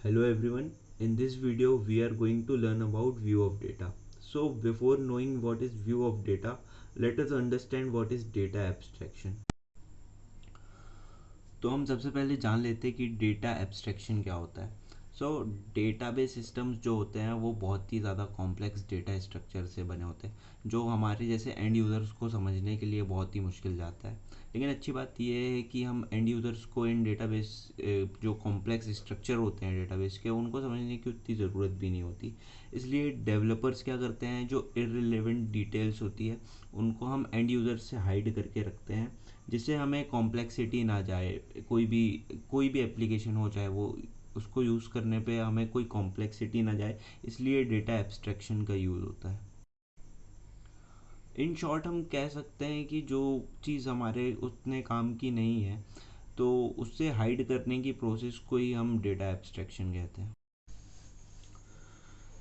Hello everyone, in this video we are going to learn about view of data. So before knowing what is view of data, let us understand what is data abstraction. तो हम सबसे पहले जान लेते हैं कि data abstraction क्या होता है। डेटाबेस सिस्टम्स जो होते हैं वो बहुत ही ज़्यादा कॉम्प्लेक्स डेटा स्ट्रक्चर से बने होते हैं, जो हमारे जैसे एंड यूज़र्स को समझने के लिए बहुत ही मुश्किल जाता है। लेकिन अच्छी बात यह है कि हम एंड यूज़र्स को इन डेटाबेस जो कॉम्प्लेक्स स्ट्रक्चर होते हैं डेटाबेस के, उनको समझने की उतनी ज़रूरत भी नहीं होती। इसलिए डेवलपर्स क्या करते हैं, जो इररिलेवेंट डिटेल्स होती है उनको हम एंड यूज़र से हाइड करके रखते हैं, जिससे हमें कॉम्प्लेक्सिटी ना जाए। कोई भी एप्लीकेशन हो, चाहे वो उसको यूज़ करने पे हमें कोई कॉम्प्लेक्सिटी ना जाए, इसलिए डेटा एब्स्ट्रैक्शन का यूज़ होता है। इन शॉर्ट हम कह सकते हैं कि जो चीज़ हमारे उतने काम की नहीं है, तो उससे हाइड करने की प्रोसेस को ही हम डेटा एब्स्ट्रैक्शन कहते हैं।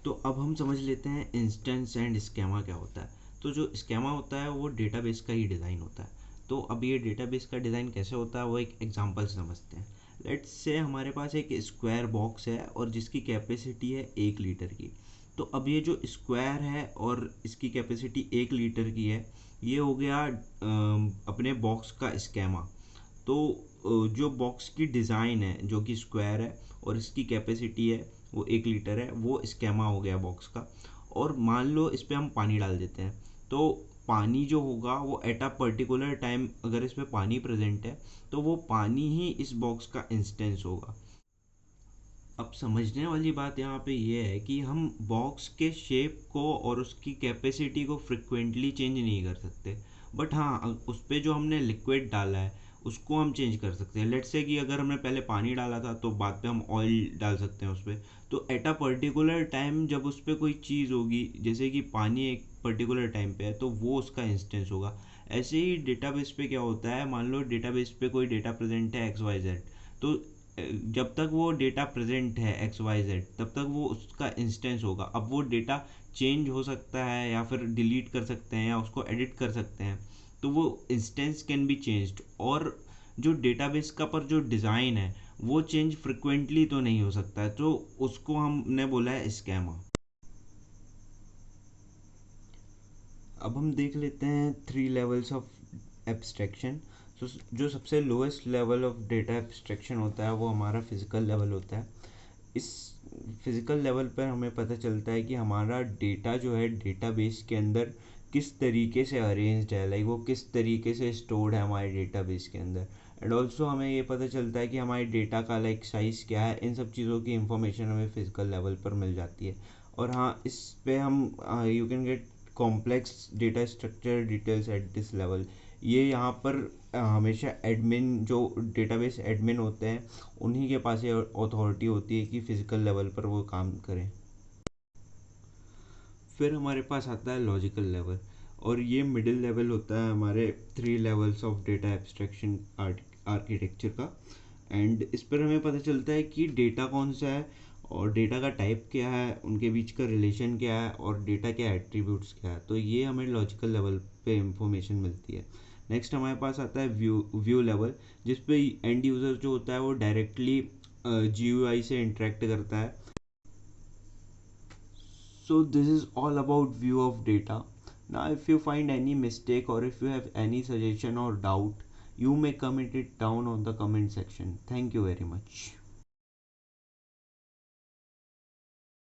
तो अब हम समझ लेते हैं इंस्टेंस एंड स्केमा क्या होता है। तो जो स्केमा होता है वो डेटाबेस का ही डिज़ाइन होता है। तो अब ये डेटाबेस का डिज़ाइन कैसे होता है वो एक एग्जांपल से समझते हैं। लेट्स से हमारे पास एक स्क्वायर बॉक्स है और जिसकी कैपेसिटी है 1 लीटर की। तो अब ये जो स्क्वायर है और इसकी कैपेसिटी 1 लीटर की है, ये हो गया अपने बॉक्स का स्केमा। तो जो बॉक्स की डिज़ाइन है जो कि स्क्वायर है और इसकी कैपेसिटी है वो 1 लीटर है, वो स्केमा हो गया बॉक्स का। और मान लो इस पर हम पानी डाल देते हैं, तो पानी जो होगा वो एट अ पर्टिकुलर टाइम, अगर इसमें पानी प्रेजेंट है तो वो पानी ही इस बॉक्स का इंस्टेंस होगा। अब समझने वाली बात यहाँ पे ये है कि हम बॉक्स के शेप को और उसकी कैपेसिटी को फ्रिक्वेंटली चेंज नहीं कर सकते, बट हाँ उस पर जो हमने लिक्विड डाला है उसको हम चेंज कर सकते हैं। लेट्स से कि अगर हमने पहले पानी डाला था तो बाद में हम ऑयल डाल सकते हैं उस पर। तो एट अ पर्टिकुलर टाइम जब उस पर कोई चीज़ होगी, जैसे कि पानी एक पर्टिकुलर टाइम पे है, तो वो उसका इंस्टेंस होगा। ऐसे ही डेटाबेस पे क्या होता है, मान लो डेटाबेस पे कोई डेटा प्रेजेंट है XYZ। तो जब तक वो डेटा प्रेजेंट है XYZ, तब तक वो उसका इंस्टेंस होगा। अब वो डेटा चेंज हो सकता है या फिर डिलीट कर सकते हैं या उसको एडिट कर सकते हैं, तो वो इंस्टेंस कैन बी चेंज्ड। और जो डेटाबेस का पर जो डिज़ाइन है वो चेंज फ्रिक्वेंटली तो नहीं हो सकता है, तो उसको हमने बोला है स्कैमा। अब हम देख लेते हैं 3 लेवल्स ऑफ एब्स्ट्रैक्शन। जो सबसे lowest level of data abstraction होता है वो हमारा फिज़िकल लेवल होता है। इस फिज़िकल लेवल पर हमें पता चलता है कि हमारा डेटा जो है डेटाबेस के अंदर किस तरीके से अरेंज्ड है, लाइक वो किस तरीके से स्टोर्ड है हमारे डेटाबेस के अंदर। एंड ऑल्सो हमें ये पता चलता है कि हमारे डेटा का लाइक साइज़ क्या है। इन सब चीज़ों की इंफॉर्मेशन हमें फिज़िकल लेवल पर मिल जाती है। और हाँ, इस पे हम you can get complex data structure details at this level. ये यहाँ पर हमेशा एडमिन, जो डेटाबेस एडमिन होते हैं, उन्हीं के पास ये अथॉरिटी होती है कि फिज़िकल लेवल पर वो काम करें। फिर हमारे पास आता है लॉजिकल लेवल, और ये मिडिल लेवल होता है हमारे 3 levels of data abstraction architecture का। एंड इस पर हमें पता चलता है कि डेटा कौन सा है और डेटा का टाइप क्या है, उनके बीच का रिलेशन क्या है और डेटा के एट्रीब्यूट्स क्या है। तो ये हमें लॉजिकल लेवल पे इंफॉर्मेशन मिलती है। नेक्स्ट हमारे पास आता है व्यू लेवल, जिस पे एंड यूज़र जो होता है वो डायरेक्टली GUI से इंटरेक्ट करता है। So this is all about view of data. Now if you find any mistake or if you have any suggestion or doubt, you may comment it down on the comment section. Thank you very much.